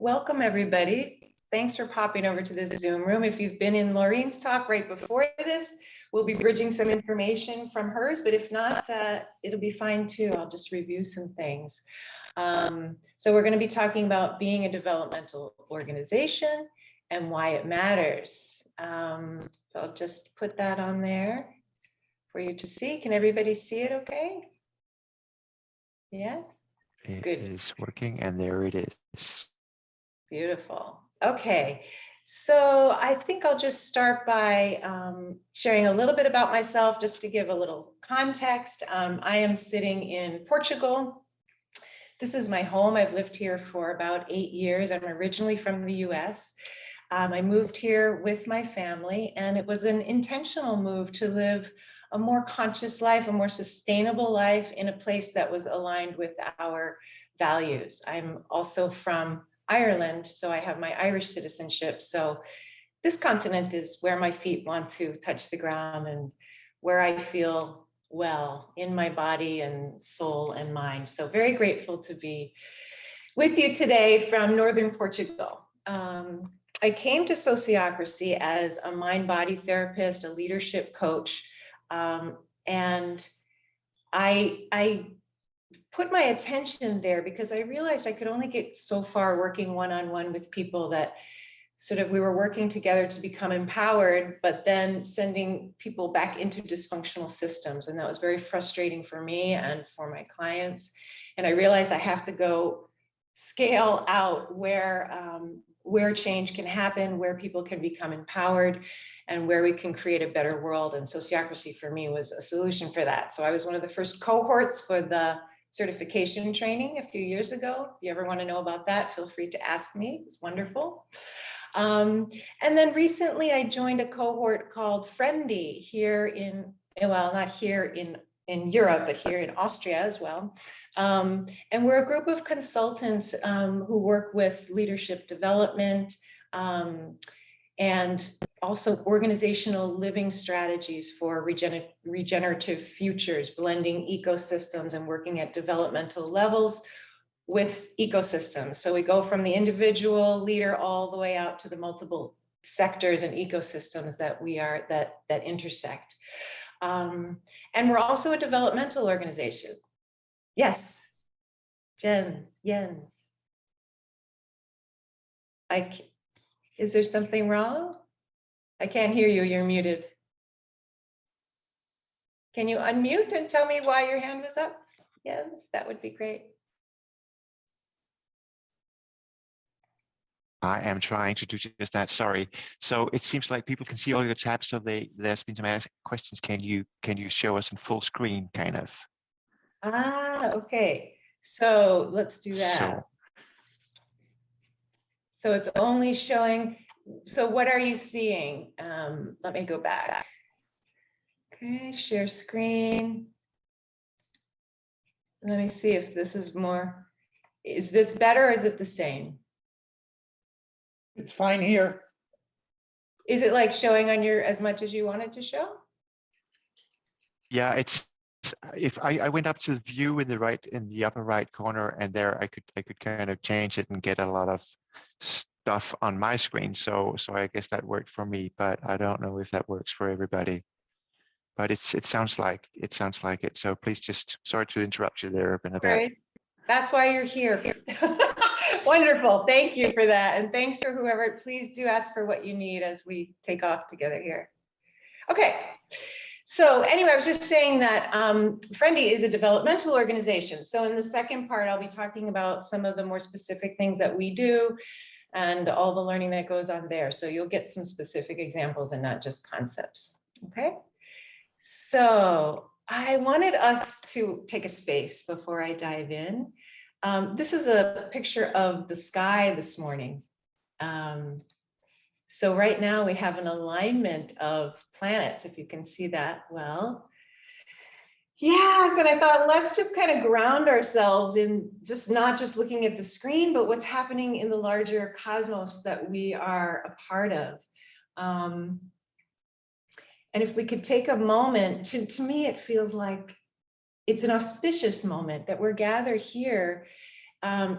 Welcome, everybody. Thanks for popping over to this Zoom room. If you've been in Laureen's talk right before this, we'll be bridging some information from hers, but if not, it'll be fine too. I'll just review some things. So we're going to be talking about being a developmental organization and why it matters. So I'll just put that on there for you to see. Can everybody see it okay? Yes? It Good. is working, and there it is. Beautiful. Okay, so I think I'll just start by sharing a little bit about myself, just to give a little context. I am sitting in Portugal. This is my home. I've lived here for about 8 years. I'm originally from the US. I moved here with my family, and it was an intentional move to live a more conscious life, a more sustainable life in a place that was aligned with our values. I'm also from Ireland, so I have my Irish citizenship. So this continent is where my feet want to touch the ground and where I feel well in my body and soul and mind. So very grateful to be with you today from Northern Portugal. I came to Sociocracy as a mind-body therapist, a leadership coach, and I put my attention there because I realized I could only get so far working one-on-one with people, that sort of we were working together to become empowered, but then sending people back into dysfunctional systems. And that was very frustrating for me and for my clients. And I realized I have to go scale out where change can happen, where people can become empowered, and where we can create a better world. And Sociocracy for me was a solution for that. So I was one of the first cohorts for the certification training a few years ago. If you ever want to know about that, feel free to ask me. It's wonderful. And then recently I joined a cohort called Fraendi here in, well, not here in Europe, but here in Austria as well. And we're a group of consultants who work with leadership development and also organizational living strategies for regenerative futures, blending ecosystems and working at developmental levels with ecosystems. So we go from the individual leader all the way out to the multiple sectors and ecosystems that we are, that intersect. And we're also a developmental organization. Yes, Jens. Is there something wrong? I can't hear you, you're muted. Can you unmute and tell me why your hand was up? Jens, that would be great. I am trying to do just that. Sorry. So it seems like people can see all your tabs. So there's been some questions. Can you show us in full screen, kind of? Ah, okay. So let's do that. So it's only showing. So what are you seeing? Let me go back. Okay, share screen. Let me see if this is more. Is this better or is it the same? It's fine here. Is it like showing on your as much as you want it to show? Yeah, it's if I went up to the view in the upper right corner, and there I could kind of change it and get a lot of stuff on my screen. So I guess that worked for me, but I don't know if that works for everybody. But it sounds like it. So please just, sorry to interrupt you there, Bernadette. Right. That's why you're here. Wonderful. Thank you for that. And thanks for whoever, please do ask for what you need as we take off together here. Okay. So anyway, I was just saying that Fraendi is a developmental organization. So in the second part, I'll be talking about some of the more specific things that we do and all the learning that goes on there. So you'll get some specific examples and not just concepts. Okay. So I wanted us to take a space before I dive in. This is a picture of the sky this morning. So right now we have an alignment of planets, if you can see that well. Yes, and I thought, let's just kind of ground ourselves in just not just looking at the screen, but what's happening in the larger cosmos that we are a part of. And if we could take a moment, to me, it feels like it's an auspicious moment that we're gathered here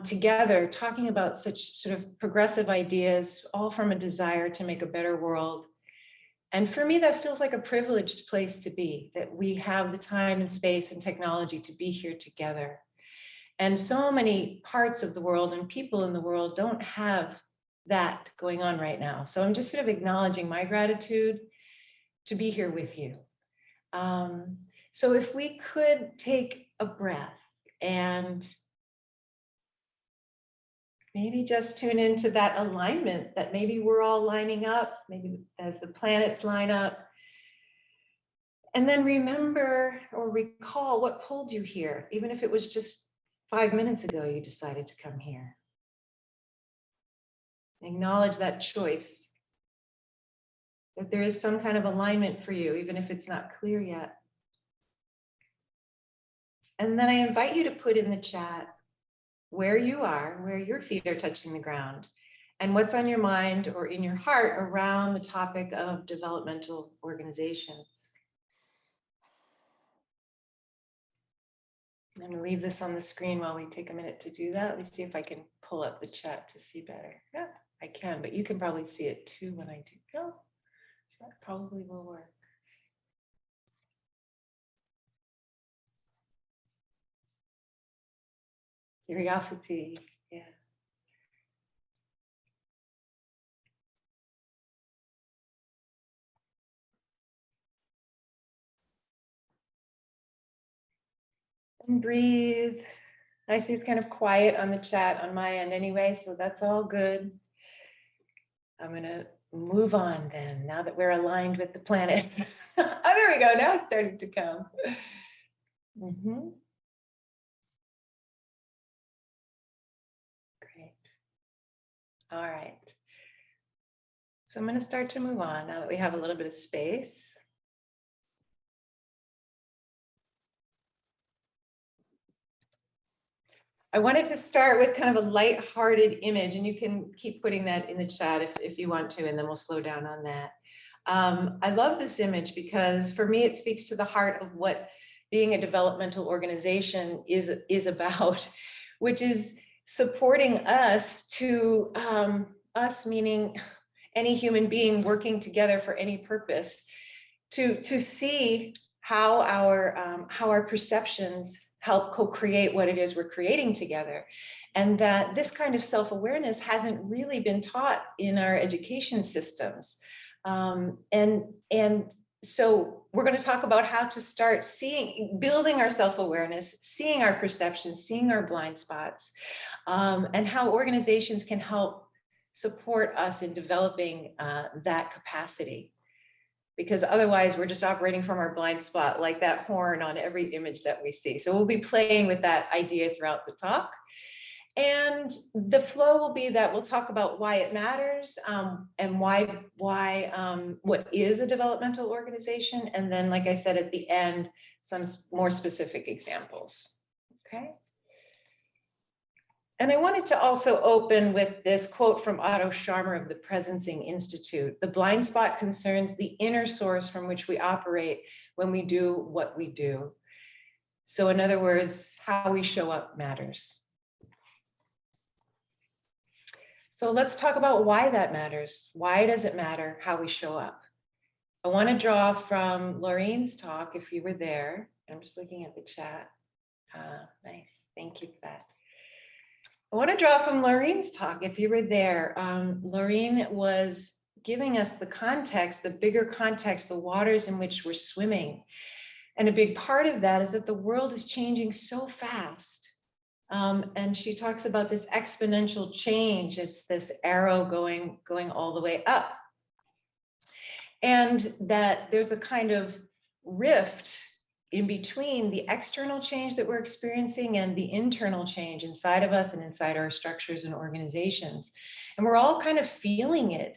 together, talking about such sort of progressive ideas, all from a desire to make a better world. And for me, that feels like a privileged place to be, that we have the time and space and technology to be here together. And so many parts of the world and people in the world don't have that going on right now. So I'm just sort of acknowledging my gratitude to be here with you. So if we could take a breath and maybe just tune into that alignment, that maybe we're all lining up, maybe as the planets line up. And then remember or recall what pulled you here, even if it was just 5 minutes ago you decided to come here. Acknowledge that choice, that there is some kind of alignment for you, even if it's not clear yet. And then I invite you to put in the chat where you are, where your feet are touching the ground, and what's on your mind or in your heart around the topic of developmental organizations. I'm going to leave this on the screen while we take a minute to do that. Let me see if I can pull up the chat to see better. Yeah, I can, but you can probably see it too when I do. No, that probably will work. Curiosity, yeah. And breathe. I see it's kind of quiet on the chat on my end anyway, so that's all good. I'm going to move on then, now that we're aligned with the planet. Oh, there we go. Now it's starting to come. Great. All right. So I'm going to start to move on now that we have a little bit of space. I wanted to start with kind of a light-hearted image, and you can keep putting that in the chat if you want to, and then we'll slow down on that. I love this image because for me, it speaks to the heart of what being a developmental organization is about, which is supporting us to, us meaning any human being working together for any purpose, to see how our perceptions help co-create what it is we're creating together. And that this kind of self-awareness hasn't really been taught in our education systems. And so we're going to talk about how to start building our self-awareness, seeing our perceptions, seeing our blind spots, and how organizations can help support us in developing that capacity. Because otherwise we're just operating from our blind spot, like that horn on every image that we see. So we'll be playing with that idea throughout the talk. And the flow will be that we'll talk about why it matters, and what is a developmental organization. And then, like I said, at the end, some more specific examples. Okay. And I wanted to also open with this quote from Otto Scharmer of the Presencing Institute. The blind spot concerns the inner source from which we operate when we do what we do. So in other words, how we show up matters. So let's talk about why that matters. Why does it matter how we show up? I want to draw from Laureen's talk, if you were there. I'm just looking at the chat. Nice, thank you for that. I want to draw from Laureen's talk, if you were there. Laureen was giving us the context, the bigger context, the waters in which we're swimming. And a big part of that is that the world is changing so fast. And she talks about this exponential change. It's this arrow going all the way up. And that there's a kind of rift in between the external change that we're experiencing and the internal change inside of us and inside our structures and organizations. And we're all kind of feeling it.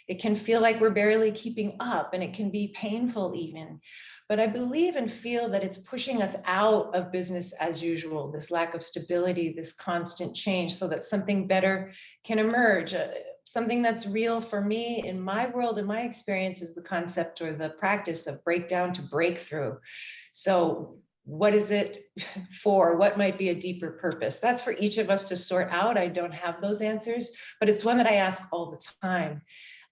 It can feel like we're barely keeping up, and it can be painful even. But I believe and feel that it's pushing us out of business as usual, this lack of stability, this constant change, so that something better can emerge. Something that's real for me in my world, in my experience, is the concept or the practice of breakdown to breakthrough. So what is it for? What might be a deeper purpose? That's for each of us to sort out. I don't have those answers, but it's one that I ask all the time.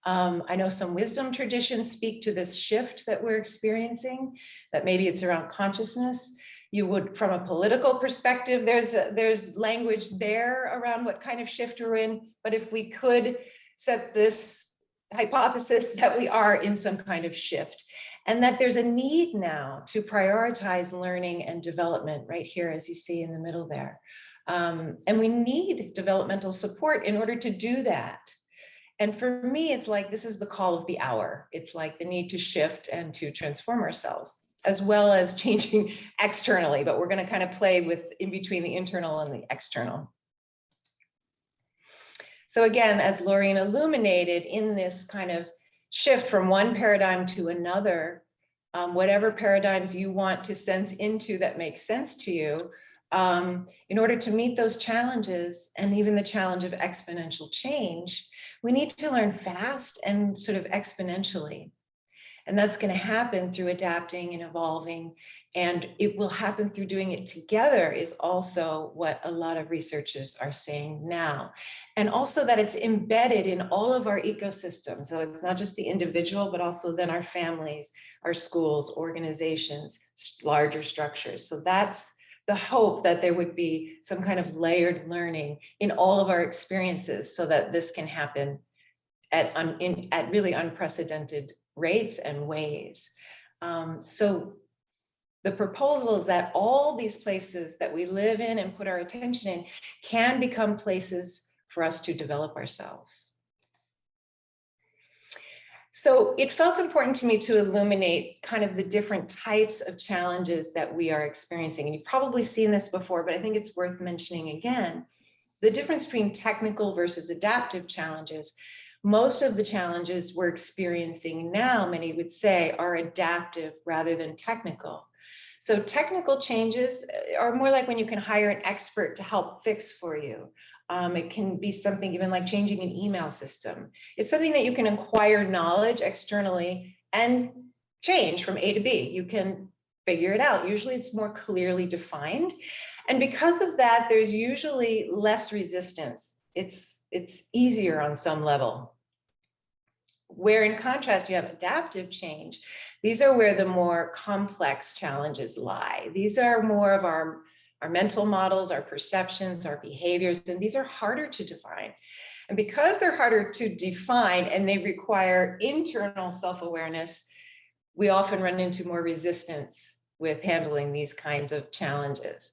I know some wisdom traditions speak to this shift that we're experiencing, that maybe it's around consciousness. You would, from a political perspective, there's language there around what kind of shift we're in. But if we could set this hypothesis that we are in some kind of shift, and that there's a need now to prioritize learning and development right here, as you see in the middle there. And we need developmental support in order to do that. And for me, it's like, this is the call of the hour. It's like the need to shift and to transform ourselves, as well as changing externally, but we're going to kind of play with in between the internal and the external. So again, as Laureen illuminated, in this kind of shift from one paradigm to another, whatever paradigms you want to sense into that makes sense to you, in order to meet those challenges, and even the challenge of exponential change, we need to learn fast and sort of exponentially. And that's going to happen through adapting and evolving, and it will happen through doing it together, is also what a lot of researchers are saying now. And also that it's embedded in all of our ecosystems. So it's not just the individual, but also then our families, our schools, organizations, larger structures. So that's the hope, that there would be some kind of layered learning in all of our experiences, so that this can happen at really unprecedented rates and ways. So the proposal is that all these places that we live in and put our attention in can become places for us to develop ourselves. So it felt important to me to illuminate kind of the different types of challenges that we are experiencing. And you've probably seen this before, but I think it's worth mentioning again. The difference between technical versus adaptive challenges. Most of the challenges we're experiencing now, many would say, are adaptive rather than technical. So technical changes are more like when you can hire an expert to help fix for you. It can be something even like changing an email system. It's something that you can acquire knowledge externally and change from A to B. You can figure it out. Usually it's more clearly defined. And because of that, there's usually less resistance. It's easier on some level. Where in contrast, you have adaptive change. These are where the more complex challenges lie. These are more of our mental models, our perceptions, our behaviors, and these are harder to define. And because they're harder to define and they require internal self-awareness, we often run into more resistance with handling these kinds of challenges.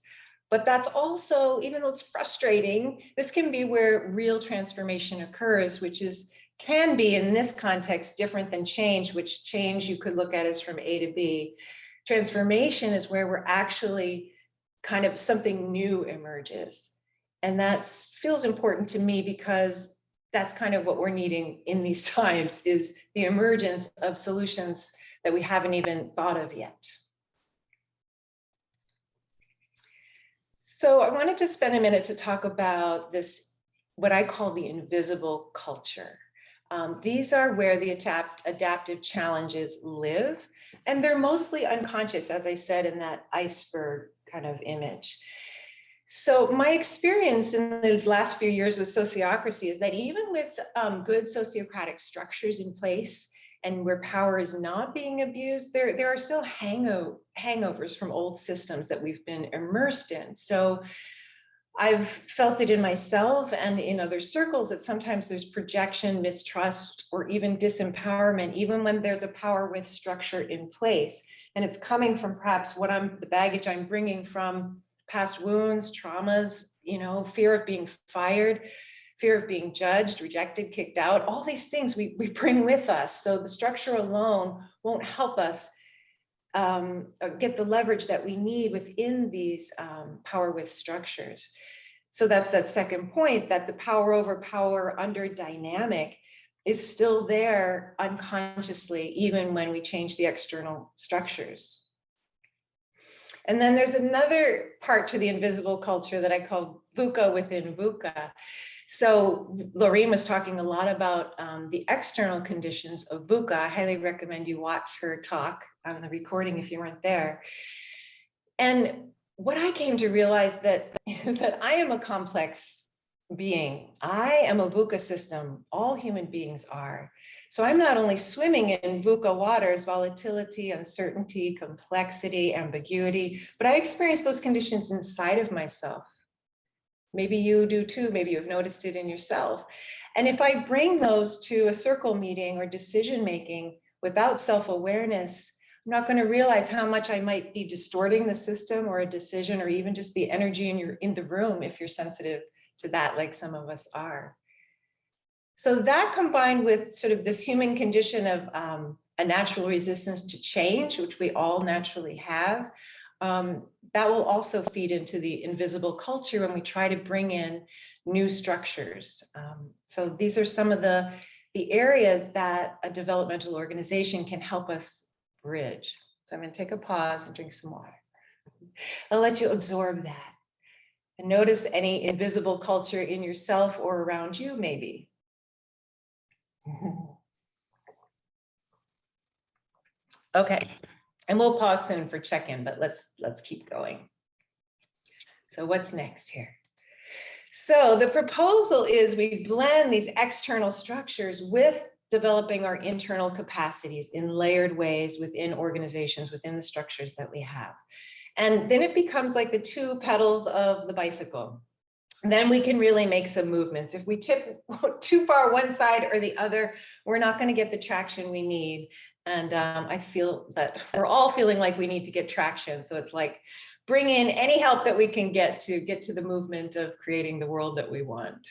But that's also, even though it's frustrating, this can be where real transformation occurs, which can be in this context different than change, which change you could look at as from A to B. Transformation is where we're actually kind of something new emerges. And that feels important to me because that's kind of what we're needing in these times, is the emergence of solutions that we haven't even thought of yet. So I wanted to spend a minute to talk about this, what I call the invisible culture. These are where the adaptive challenges live, and they're mostly unconscious, as I said, in that iceberg kind of image. So my experience in these last few years with sociocracy is that even with good sociocratic structures in place and where power is not being abused, there are still hangovers from old systems that we've been immersed in. So I've felt it in myself and in other circles that sometimes there's projection, mistrust, or even disempowerment, even when there's a power with structure in place. And it's coming from perhaps the baggage I'm bringing from past wounds, traumas, fear of being fired, fear of being judged, rejected, kicked out, all these things we bring with us. So the structure alone won't help us get the leverage that we need within these power with structures. So that's that second point, that the power over power under dynamic is still there unconsciously, even when we change the external structures. And then there's another part to the invisible culture that I call VUCA within VUCA. So Laureen was talking a lot about the external conditions of VUCA. I highly recommend you watch her talk on the recording if you weren't there. And what I came to realize that is that I am a complex being. I am a VUCA system. All human beings are. So I'm not only swimming in VUCA waters, volatility, uncertainty, complexity, ambiguity, but I experience those conditions inside of myself. Maybe you do too. Maybe you've noticed it in yourself. And if I bring those to a circle meeting or decision making without self-awareness, I'm not going to realize how much I might be distorting the system or a decision, or even just the energy in the room if you're sensitive to that, like some of us are. So that combined with sort of this human condition of a natural resistance to change, which we all naturally have, that will also feed into the invisible culture when we try to bring in new structures. So these are some of the areas that a developmental organization can help us bridge. So I'm going to take a pause and drink some water. I'll let you absorb that and notice any invisible culture in yourself or around you, maybe. Okay, and we'll pause soon for check-in, but let's keep going. So what's next here? So the proposal is we blend these external structures with developing our internal capacities in layered ways within organizations, within the structures that we have. And then it becomes like the two pedals of the bicycle. Then we can really make some movements. If we tip too far one side or the other, we're not going to get the traction we need. And I feel that we're all feeling like we need to get traction. So it's like bring in any help that we can get to the movement of creating the world that we want.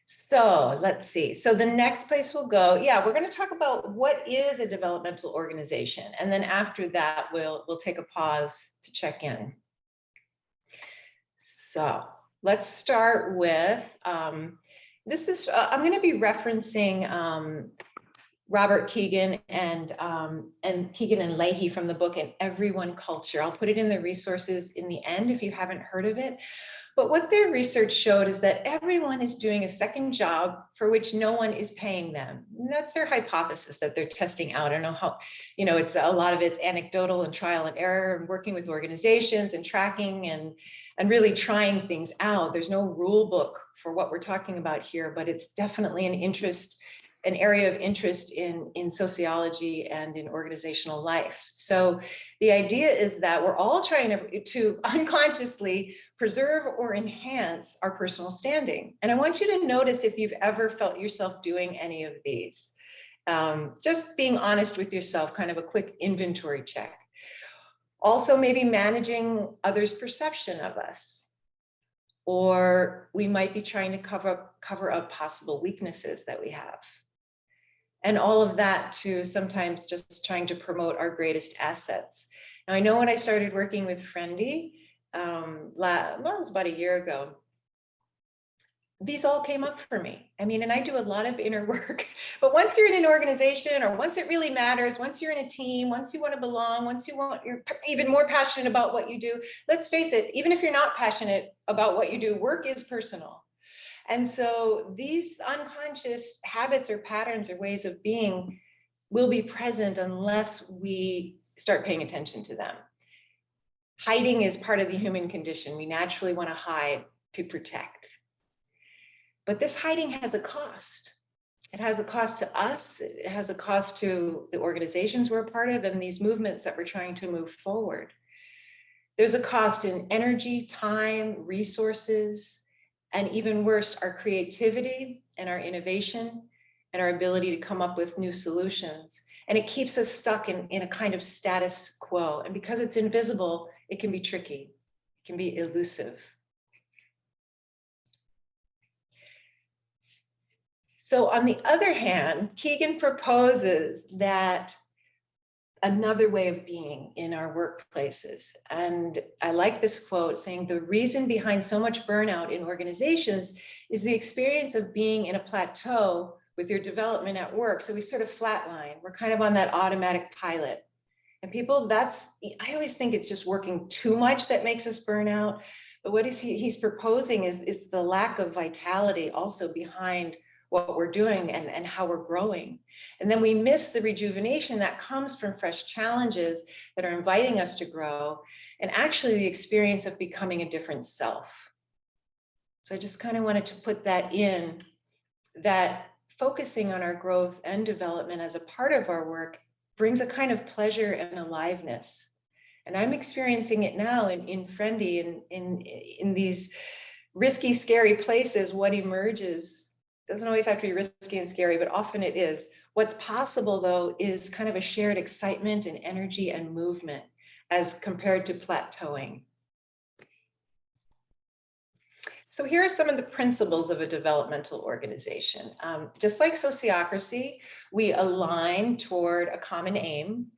So let's see. So the next place we'll go, we're going to talk about what is a developmental organization. And then after that, we'll take a pause to check in. So let's start with, this is, I'm going to be referencing Robert Keegan and Keegan and Leahy from the book, And Everyone Culture. I'll put it in the resources in the end if you haven't heard of it. But what their research showed is that everyone is doing a second job for which no one is paying them. And that's their hypothesis that they're testing out. I don't know how, it's a lot of it's anecdotal and trial and error and working with organizations and tracking and really trying things out. There's no rule book for what we're talking about here, but it's definitely an area of interest in sociology and in organizational life. So the idea is that we're all trying to unconsciously preserve or enhance our personal standing. And I want you to notice if you've ever felt yourself doing any of these. Just being honest with yourself, kind of a quick inventory check. Also, maybe managing others' perception of us. Or we might be trying to cover up possible weaknesses that we have. And all of that to sometimes just trying to promote our greatest assets. Now, I know when I started working with Fraendi, it was about a year ago, these all came up for me. I mean, and I do a lot of inner work, but once you're in an organization or once it really matters, once you're in a team, once you want to belong, you're even more passionate about what you do, let's face it, even if you're not passionate about what you do, work is personal. And so these unconscious habits or patterns or ways of being will be present unless we start paying attention to them. Hiding is part of the human condition. We naturally want to hide to protect. But this hiding has a cost. It has a cost to us. It has a cost to the organizations we're a part of and these movements that we're trying to move forward. There's a cost in energy, time, resources, and even worse, our creativity and our innovation and our ability to come up with new solutions. And it keeps us stuck in a kind of status quo. And because it's invisible, it can be tricky. It can be elusive. So on the other hand, Keegan proposes that another way of being in our workplaces. And I like this quote saying, the reason behind so much burnout in organizations is the experience of being in a plateau with your development at work. So we sort of flatline. We're kind of on that automatic pilot. And people, I always think it's just working too much that makes us burn out. But what he's proposing is the lack of vitality also behind what we're doing and how we're growing. And then we miss the rejuvenation that comes from fresh challenges that are inviting us to grow, and actually the experience of becoming a different self. So I just kind of wanted to put that in, that focusing on our growth and development as a part of our work brings a kind of pleasure and aliveness. And I'm experiencing it now in Fraendi, in these risky, scary places. What emerges doesn't always have to be risky and scary, but often it is. What's possible, though, is kind of a shared excitement and energy and movement as compared to plateauing. So here are some of the principles of a developmental organization. Just like sociocracy, we align toward a common aim,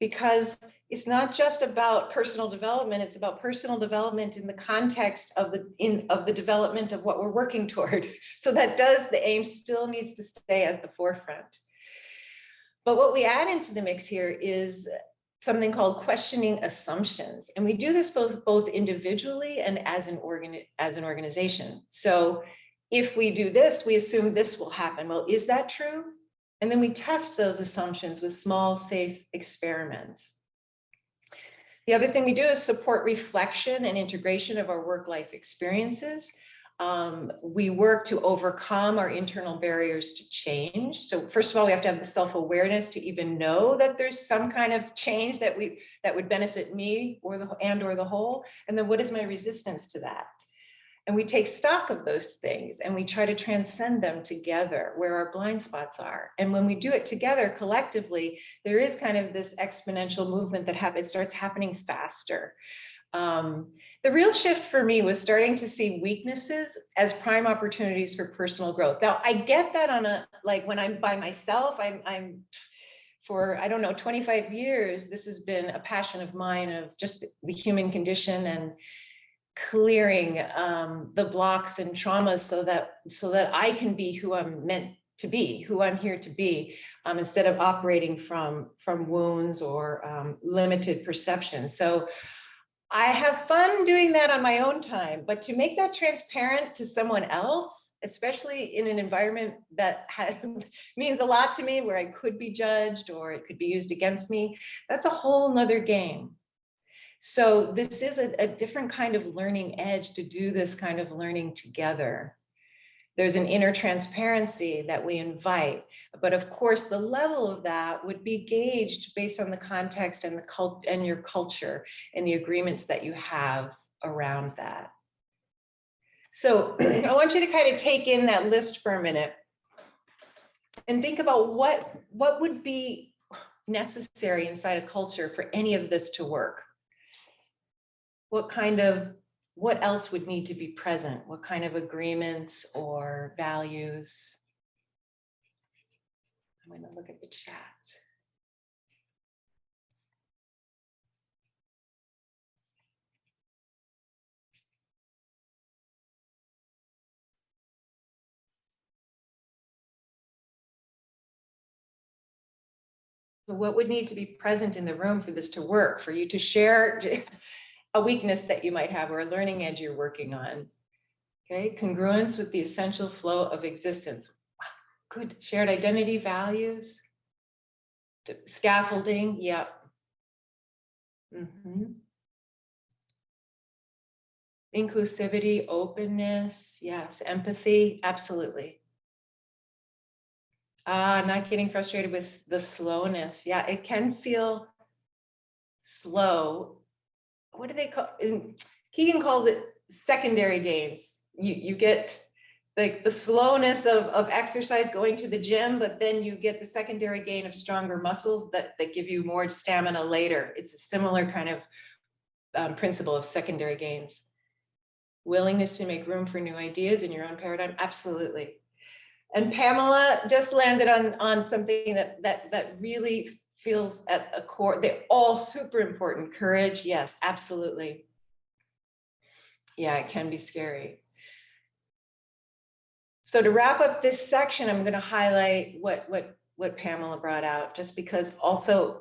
because it's not just about personal development, it's about personal development in the context of the development of what we're working toward. So the aim still needs to stay at the forefront. But what we add into the mix here is something called questioning assumptions. And we do this both individually and as an organization. So if we do this, we assume this will happen. Well, is that true? And then we test those assumptions with small, safe experiments. The other thing we do is support reflection and integration of our work-life experiences. We work to overcome our internal barriers to change. So first of all, we have to have the self-awareness to even know that there's some kind of change that would benefit me or the whole. And then what is my resistance to that? And we take stock of those things and we try to transcend them together where our blind spots are. And when we do it together collectively, there is kind of this exponential movement that it starts happening faster. The real shift for me was starting to see weaknesses as prime opportunities for personal growth. Now, I get that when I'm by myself, I'm for, I don't know, 25 years, this has been a passion of mine of just the human condition and clearing the blocks and traumas so that I can be who I'm meant to be, who I'm here to be, instead of operating from wounds or limited perception. So I have fun doing that on my own time, but to make that transparent to someone else, especially in an environment that means a lot to me, where I could be judged or it could be used against me, that's a whole nother game. So this is a different kind of learning edge to do this kind of learning together. There's an inner transparency that we invite, but of course the level of that would be gauged based on the context and your culture and the agreements that you have around that. So I want you to kind of take in that list for a minute and think about what would be necessary inside a culture for any of this to work. What else would need to be present? What kind of agreements or values? I'm going to look at the chat. So what would need to be present in the room for this to work, for you to share a weakness that you might have or a learning edge you're working on? Okay, congruence with the essential flow of existence. Good. Shared identity, values, scaffolding. Yep. Inclusivity, openness. Yes. Empathy. Absolutely. Not getting frustrated with the slowness. Yeah, it can feel slow. What do they call it? Keegan calls it secondary gains. You get like the slowness of exercise, going to the gym, but then you get the secondary gain of stronger muscles that give you more stamina later. It's a similar kind of principle of secondary gains. Willingness to make room for new ideas in your own paradigm. Absolutely. And Pamela just landed on something that really feels at a core. They're all super important. Courage, yes, absolutely. Yeah, it can be scary. So to wrap up this section, I'm going to highlight what Pamela brought out, just because also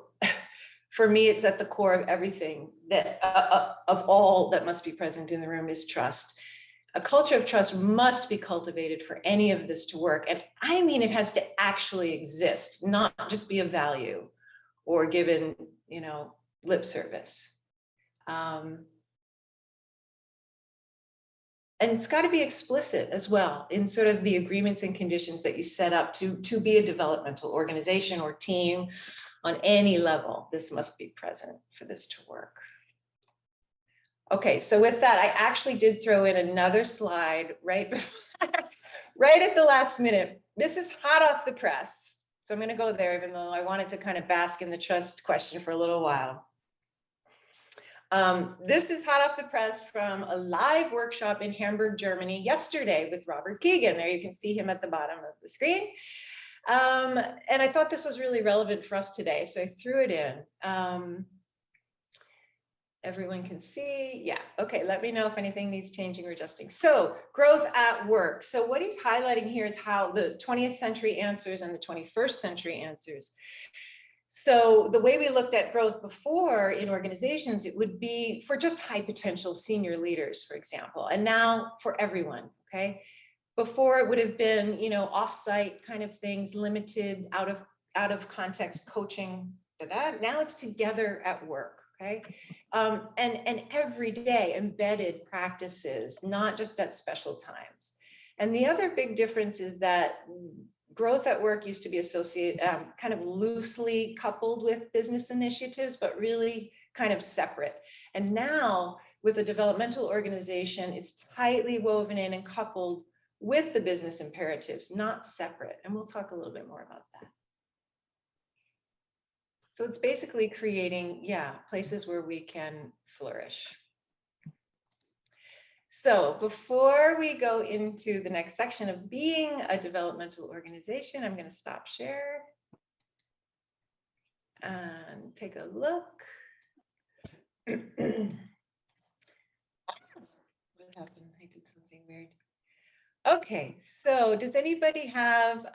for me, it's at the core of everything that of all that must be present in the room is trust. A culture of trust must be cultivated for any of this to work. And I mean, it has to actually exist, not just be a value or given, you know, lip service. And it's got to be explicit as well in sort of the agreements and conditions that you set up to be a developmental organization or team on any level. This must be present for this to work. Okay, so with that, I actually did throw in another slide right at the last minute. This is hot off the press. So I'm going to go there, even though I wanted to kind of bask in the trust question for a little while. This is hot off the press from a live workshop in Hamburg, Germany yesterday with Robert Keegan. There you can see him at the bottom of the screen. And I thought this was really relevant for us today, so I threw it in. Everyone can see. Yeah. Okay. Let me know if anything needs changing or adjusting. So growth at work. So what he's highlighting here is how the 20th century answers and the 21st century answers. So the way we looked at growth before in organizations, it would be for just high potential senior leaders, for example, and now for everyone. Okay. Before it would have been, you know, offsite kind of things, limited, out of context coaching. Now it's together at work. Okay. And every day embedded practices, not just at special times. And the other big difference is that growth at work used to be associated, kind of loosely coupled with business initiatives, but really kind of separate. And now with a developmental organization, it's tightly woven in and coupled with the business imperatives, not separate. And we'll talk a little bit more about that. So it's basically creating, yeah, places where we can flourish. So before we go into the next section of being a developmental organization, I'm going to stop share and take a look. What happened? I did something weird. Okay, so does anybody have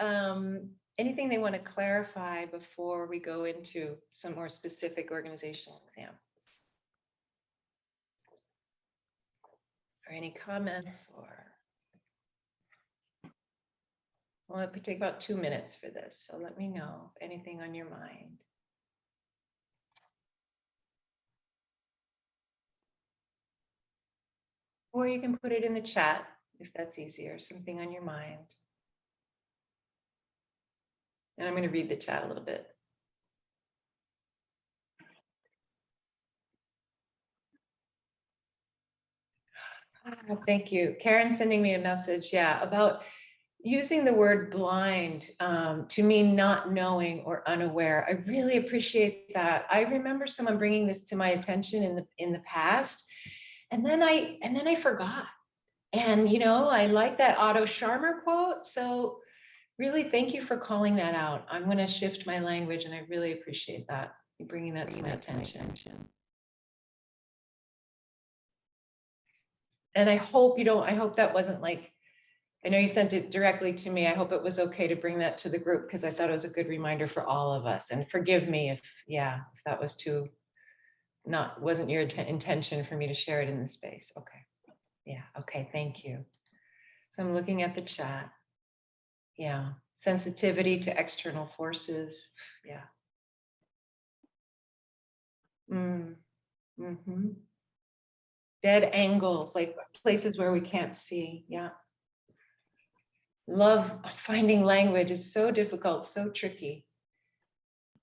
anything they want to clarify before we go into some more specific organizational examples? Or any comments? Or well, it could take about 2 minutes for this, so let me know if anything on your mind. Or you can put it in the chat if that's easier, something on your mind. And I'm going to read the chat a little bit. Thank you. Karen sending me a message, yeah, about using the word blind to mean not knowing or unaware. I really appreciate that. I remember someone bringing this to my attention in the past, and then I forgot. And you know, I like that Otto Scharmer quote. So really, thank you for calling that out. I'm going to shift my language, and I really appreciate that, you bringing that to my attention. And I hope that wasn't like, I know you sent it directly to me. I hope it was okay to bring that to the group because I thought it was a good reminder for all of us. And forgive me if that was wasn't your intention for me to share it in the space. Okay. Yeah. Okay. Thank you. So I'm looking at the chat. Yeah. Sensitivity to external forces. Yeah. Mm-hmm. Dead angles, like places where we can't see. Yeah. Love finding language. It's so difficult, so tricky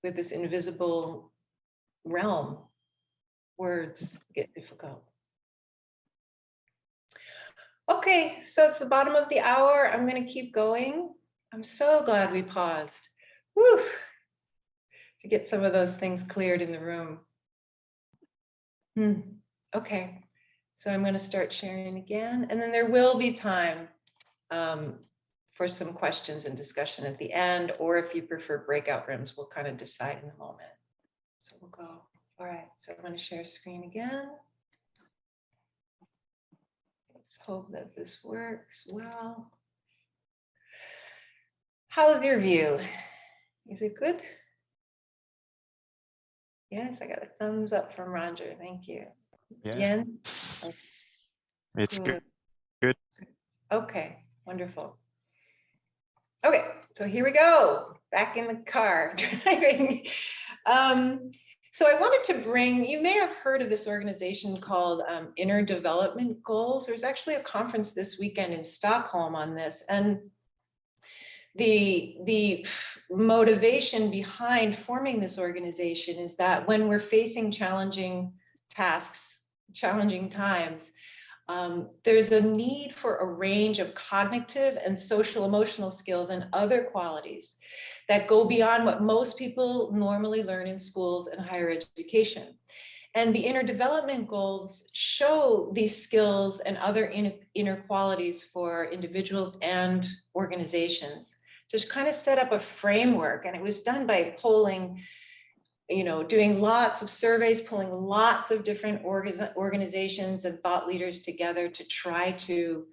with this invisible realm. Words get difficult. Okay, so it's the bottom of the hour. I'm going to keep going. I'm so glad we paused. Woo! To get some of those things cleared in the room. Okay, so I'm going to start sharing again, and then there will be time for some questions and discussion at the end, or if you prefer breakout rooms, we'll kind of decide in a moment. So we'll go. All right, so I'm going to share screen again. Let's hope that this works well. How's your view? Is it good? Yes, I got a thumbs up from Roger. Thank you. Yes. Jen? It's good. Good. Okay, wonderful. Okay, so here we go. Back in the car driving. So I wanted to bring, you may have heard of this organization called Inner Development Goals. There's actually a conference this weekend in Stockholm on this. And the motivation behind forming this organization is that when we're facing challenging tasks, challenging times, there's a need for a range of cognitive and social emotional skills and other qualities that go beyond what most people normally learn in schools and higher education. And the inner development goals show these skills and other inner qualities for individuals and organizations to kind of set up a framework. And it was done by polling, doing lots of surveys, pulling lots of different organizations and thought leaders together to try to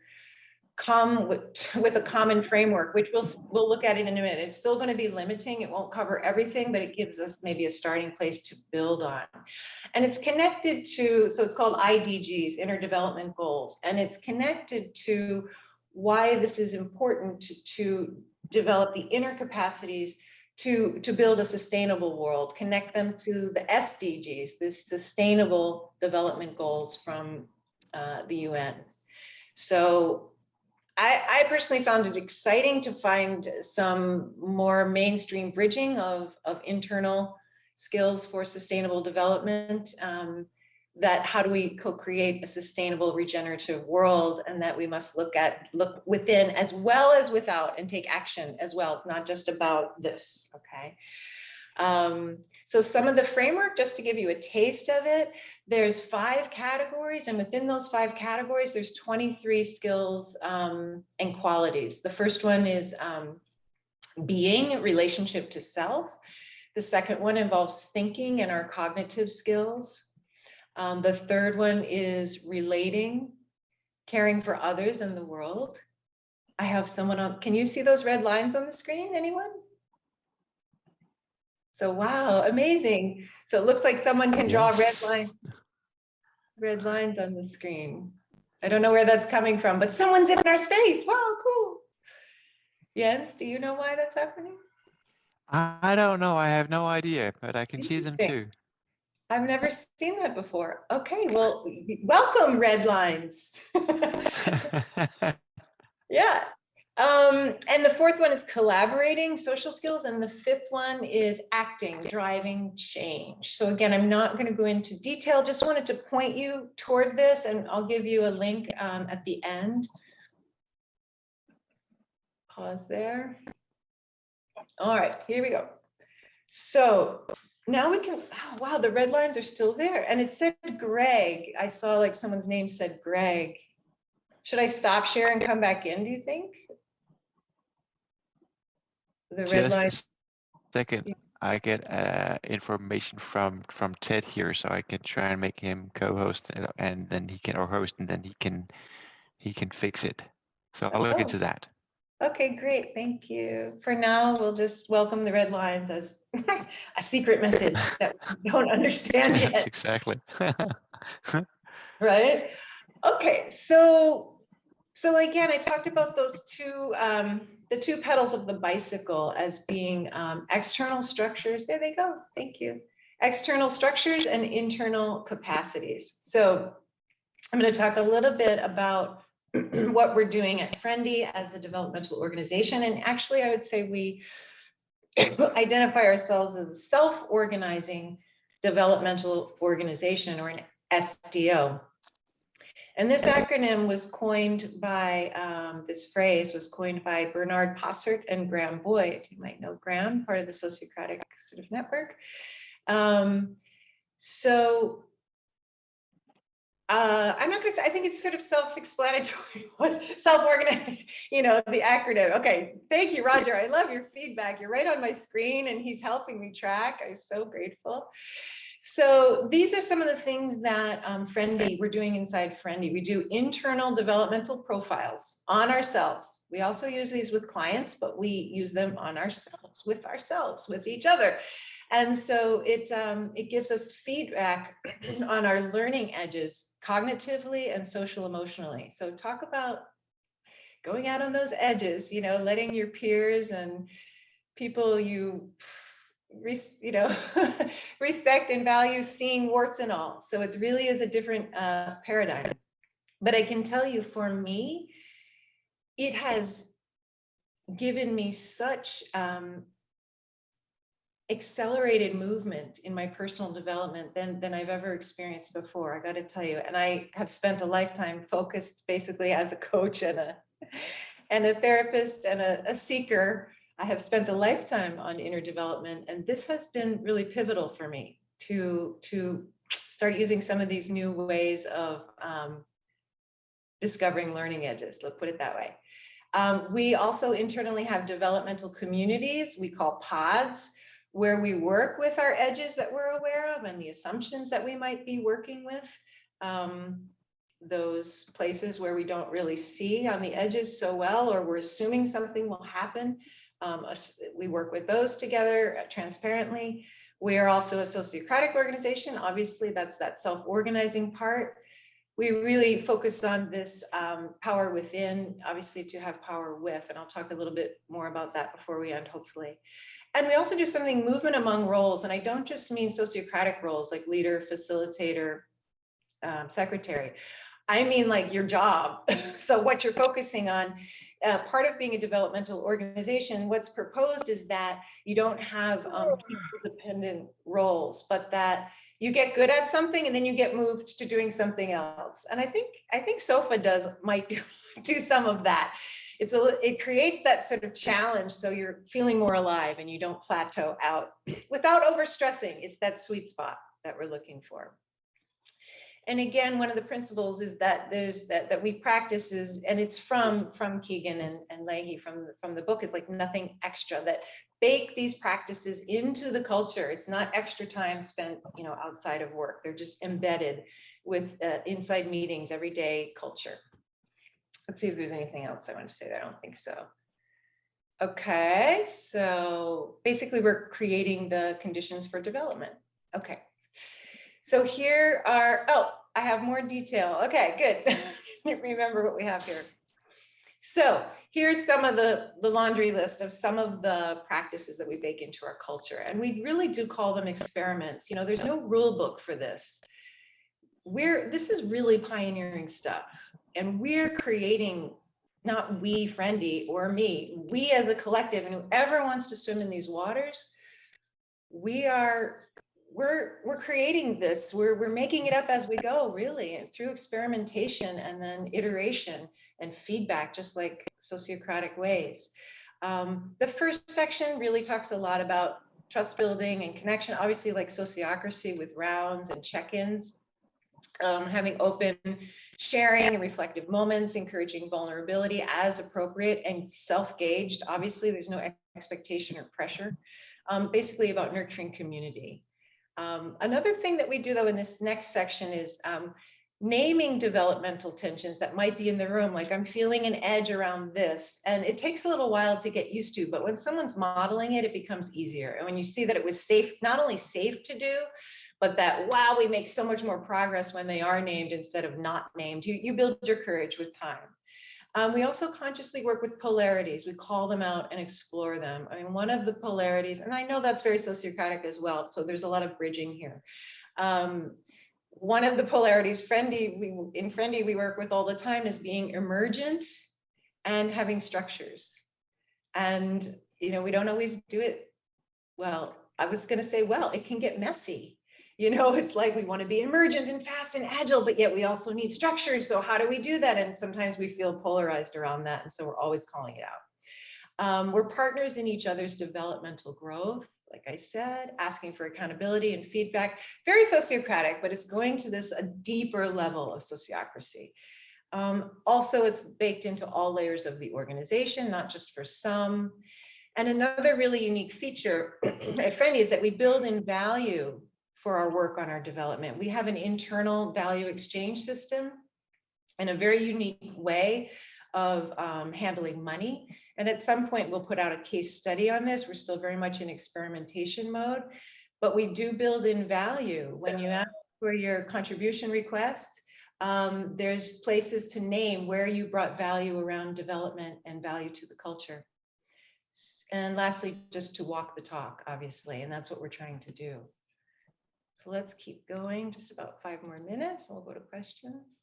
come with a common framework, which we'll look at it in a minute. It's still going to be limiting. It won't cover everything, but it gives us maybe a starting place to build on. And it's connected to, so it's called IDGs, Inner Development Goals, and it's connected to why this is important to develop the inner capacities to build a sustainable world, connect them to the SDGs, the Sustainable Development Goals from the UN. So I personally found it exciting to find some more mainstream bridging of internal skills for sustainable development, that how do we co-create a sustainable regenerative world, and that we must look within as well as without and take action as well. It's not just about this, okay? So some of the framework, just to give you a taste of it, there's 5 categories, and within those 5 categories, there's 23 skills and qualities. The first one is being, relationship to self. The second one involves thinking and our cognitive skills. The third one is relating, caring for others in the world. I have someone on, can you see those red lines on the screen, anyone? So, wow, amazing. So it looks like someone can draw red lines on the screen. I don't know where that's coming from, but someone's in our space. Wow, cool. Jens, do you know why that's happening? I don't know. I have no idea, but I can see them too. I've never seen that before. Okay, well, welcome, red lines. Yeah. And the fourth one is collaborating, social skills, and the fifth one is acting, driving change. So again, I'm not going to go into detail, just wanted to point you toward this, and I'll give you a link at the end. Pause there. All right, here we go. So now we can, oh, wow, the red lines are still there. And it said Greg. I saw like someone's name said Greg. Should I stop share and come back in, do you think? The red line. Just a second. I get information from Ted here, so I can try and make him co-host, and then he can, or host, and then he can fix it. So I'll look into that. Okay, great. Thank you. For now, we'll just welcome the red lines as a secret message that we don't understand yet. Yes, exactly. Right? Okay, so again, I talked about those two, the two pedals of the bicycle as being external structures. There they go. Thank you. External structures and internal capacities. So I'm going to talk a little bit about what we're doing at Fraendi as a developmental organization. And actually, I would say we identify ourselves as a self-organizing developmental organization, or an SDO. And this acronym was coined by, this phrase was coined by Bernard Posselt and Graham Boyd. You might know Graham, part of the Sociocratic sort of network. I'm not gonna say, I think it's sort of self-explanatory, what self-organized, you know, the acronym. Okay, thank you, Roger. I love your feedback. You're right on my screen and he's helping me track. I'm so grateful. So these are some of the things that Fraendi, we're doing inside Fraendi. We do internal developmental profiles on ourselves. We also use these with clients, but we use them on ourselves, with each other. And so it gives us feedback on our learning edges, cognitively and social emotionally. So talk about going out on those edges, you know, letting your peers and people you respect and value seeing warts and all. So it really is a different paradigm. But I can tell you, for me, it has given me such accelerated movement in my personal development than I've ever experienced before. I got to tell you, and I have spent a lifetime focused basically as a coach and a therapist and a seeker. I have spent a lifetime on inner development, and this has been really pivotal for me to start using some of these new ways of discovering learning edges. Let's put it that way. We also internally have developmental communities we call pods, where we work with our edges that we're aware of and the assumptions that we might be working with. Those places where we don't really see on the edges so well, or we're assuming something will happen. We work with those together transparently. We are also a sociocratic organization. Obviously, that's that self-organizing part. We really focus on this power within, obviously, to have power with, and I'll talk a little bit more about that before we end, hopefully. And we also do something movement among roles, and I don't just mean sociocratic roles like leader, facilitator, secretary. I mean like your job. So what you're focusing on, part of being a developmental organization, what's proposed is that you don't have people-dependent roles, but that you get good at something and then you get moved to doing something else. And I think SOFA might do some of that. It creates that sort of challenge, so you're feeling more alive and you don't plateau out without overstressing. It's that sweet spot that we're looking for. And again, one of the principles is that there's that we practice is, and it's from Keegan and Leahy from the book, is like nothing extra, that bake these practices into the culture. It's not extra time spent, outside of work. They're just embedded with inside meetings, everyday culture. Let's see if there's anything else I want to say there. I don't think so. Okay, so basically we're creating the conditions for development. Okay. So here are, I have more detail. Okay, good. Remember what we have here. So here's some of the laundry list of some of the practices that we bake into our culture. And we really do call them experiments. There's no rule book for this. This is really pioneering stuff. And we're creating, not we, Fraendi, or me, we as a collective, and whoever wants to swim in these waters, we're creating this. We're making it up as we go, really, and through experimentation and then iteration and feedback, just like sociocratic ways. The first section really talks a lot about trust building and connection, obviously like sociocracy with rounds and check-ins, having open sharing and reflective moments, encouraging vulnerability as appropriate and self-gauged. Obviously, there's no expectation or pressure. Basically about nurturing community. Another thing that we do, though, in this next section is naming developmental tensions that might be in the room, like I'm feeling an edge around this. And it takes a little while to get used to, but when someone's modeling it, it becomes easier. And when you see that it was safe, not only safe to do, but that, wow, we make so much more progress when they are named instead of not named. You build your courage with time. We also consciously work with polarities. We call them out and explore them. I mean, one of the polarities, and I know that's very sociocratic as well, so there's a lot of bridging here. One of the polarities, in Fraendi we work with all the time, is being emergent and having structures. And, we don't always do it well. I was going to say, it can get messy. It's like we want to be emergent and fast and agile, but yet we also need structure. So how do we do that? And sometimes we feel polarized around that. And so we're always calling it out. We're partners in each other's developmental growth. Like I said, asking for accountability and feedback, very sociocratic, but it's going to a deeper level of sociocracy. Also, it's baked into all layers of the organization, not just for some. And another really unique feature at Fraendi is that we build in value for our work on our development. We have an internal value exchange system and a very unique way of handling money. And at some point, we'll put out a case study on this. We're still very much in experimentation mode, but we do build in value. When you ask for your contribution request, There's places to name where you brought value around development and value to the culture. And lastly, just to walk the talk, obviously, and that's what we're trying to do. So let's keep going, just about 5 more minutes, and we'll go to questions.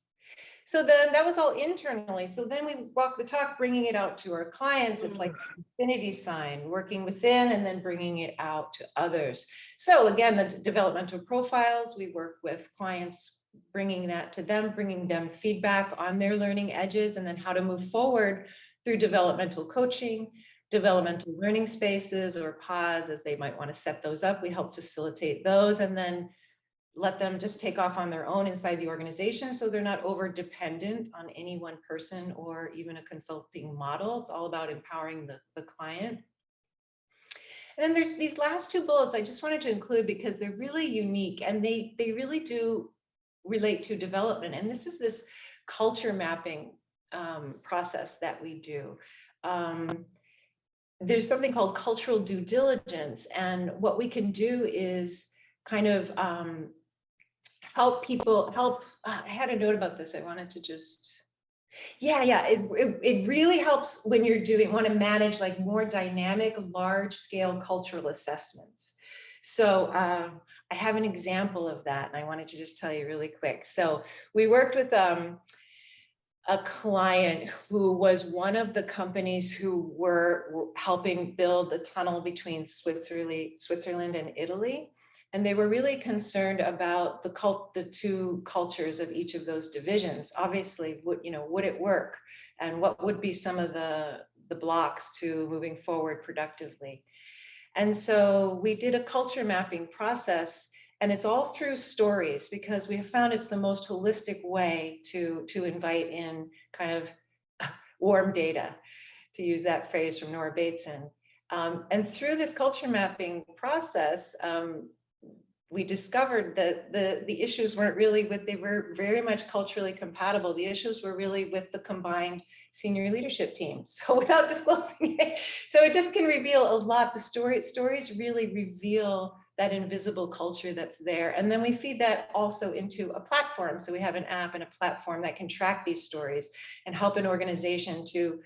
So then that was all internally. So then we walk the talk, bringing it out to our clients. It's like an infinity sign, working within and then bringing it out to others. So again, the developmental profiles, we work with clients, bringing that to them, bringing them feedback on their learning edges, and then how to move forward through developmental coaching, developmental learning spaces or pods, as they might want to set those up. We help facilitate those and then let them just take off on their own inside the organization, so they're not over dependent on any one person or even a consulting model. It's all about empowering the client. And then there's these last 2 bullets I just wanted to include because they're really unique and they really do relate to development. And this is this culture mapping process that we do. There's something called cultural due diligence. And what we can do is kind of help people, I had a note about this. I wanted to just, it really helps when you're want to manage like more dynamic, large scale cultural assessments. So I have an example of that, and I wanted to just tell you really quick. So we worked with a client who was one of the companies who were helping build a tunnel between Switzerland and Italy. And they were really concerned about the 2 cultures of each of those divisions. Obviously, would it work? And what would be some of the blocks to moving forward productively? And so we did a culture mapping process, and it's all through stories, because we have found it's the most holistic way to invite in kind of warm data, to use that phrase from Nora Bateson. And through this culture mapping process, we discovered that the issues weren't really they were very much culturally compatible. The issues were really with the combined senior leadership team. So without disclosing it, so it just can reveal a lot. The stories really reveal that invisible culture that's there. And then we feed that also into a platform. So we have an app and a platform that can track these stories and help an organization to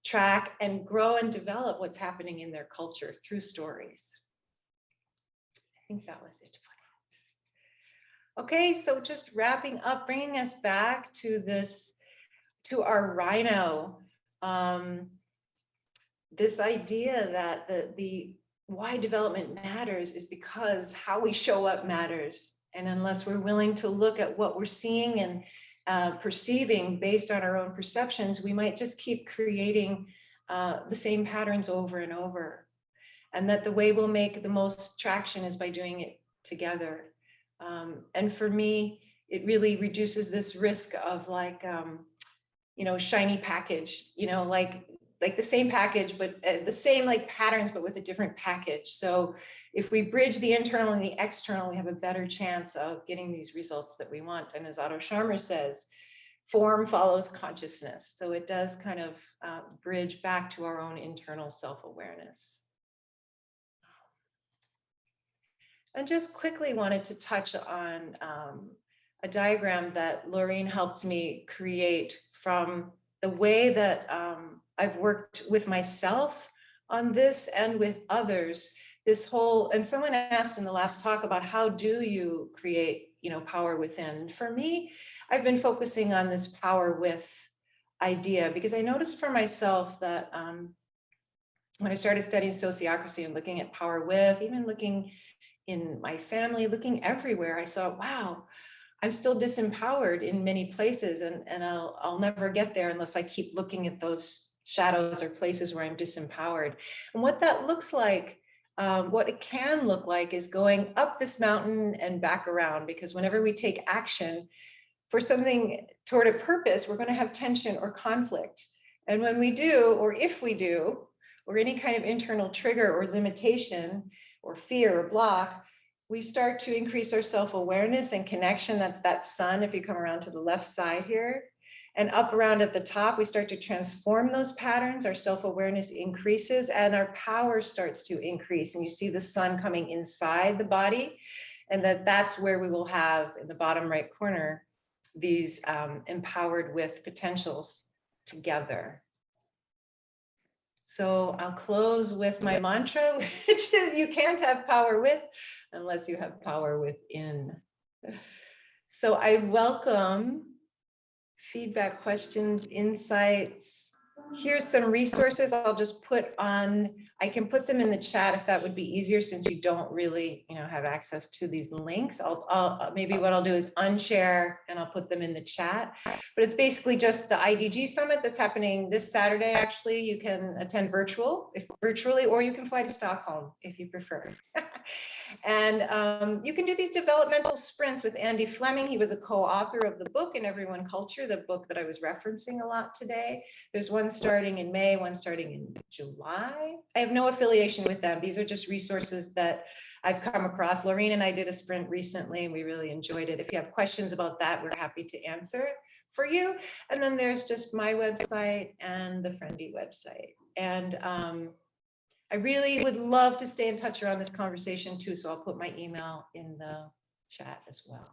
track and grow and develop what's happening in their culture through stories. I think that was it. Okay, so just wrapping up, bringing us back to our rhino, this idea that the why development matters is because how we show up matters. And unless we're willing to look at what we're seeing and perceiving based on our own perceptions, we might just keep creating the same patterns over and over. And that the way we'll make the most traction is by doing it together. And for me, it really reduces this risk of like, shiny package, like the same package, but the same like patterns, but with a different package. So if we bridge the internal and the external, we have a better chance of getting these results that we want. And as Otto Scharmer says, form follows consciousness. So it does kind of bridge back to our own internal self-awareness. And just quickly wanted to touch on a diagram that Laureen helped me create from the way that I've worked with myself on this and with others. This whole, and someone asked in the last talk about how do you create, power within. For me, I've been focusing on this power with idea, because I noticed for myself that when I started studying sociocracy and looking at power with, even looking in my family, looking everywhere, I saw, wow, I'm still disempowered in many places, and I'll never get there unless I keep looking at those shadows or places where I'm disempowered. And what that looks like, what it can look like, is going up this mountain and back around, because whenever we take action for something toward a purpose, we're going to have tension or conflict. And when we do, or if we do, or any kind of internal trigger or limitation or fear or block, we start to increase our self-awareness and connection. That's that sun, if you come around to the left side here. And up around at the top, we start to transform those patterns. Our self-awareness increases and our power starts to increase. And you see the sun coming inside the body. And that's where we will have, in the bottom right corner, these empowered with potentials together. So I'll close with my mantra, which is you can't have power with unless you have power within. So I welcome feedback, questions, insights. Here's some resources I'll just put on. I can put them in the chat if that would be easier, since you don't really, have access to these links. I'll maybe what I'll do is unshare and I'll put them in the chat. But it's basically just the IDG summit that's happening this Saturday. Actually, you can attend virtually, or you can fly to Stockholm if you prefer. And you can do these developmental sprints with Andy Fleming. He was a co-author of the book In Everyone Culture, the book that I was referencing a lot today. There's one starting in May, one starting in July. I have no affiliation with them. These are just resources that I've come across. Lorene and I did a sprint recently and we really enjoyed it. If you have questions about that, we're happy to answer for you. And then there's just my website and the Fraendi website. And I really would love to stay in touch around this conversation too, so I'll put my email in the chat as well.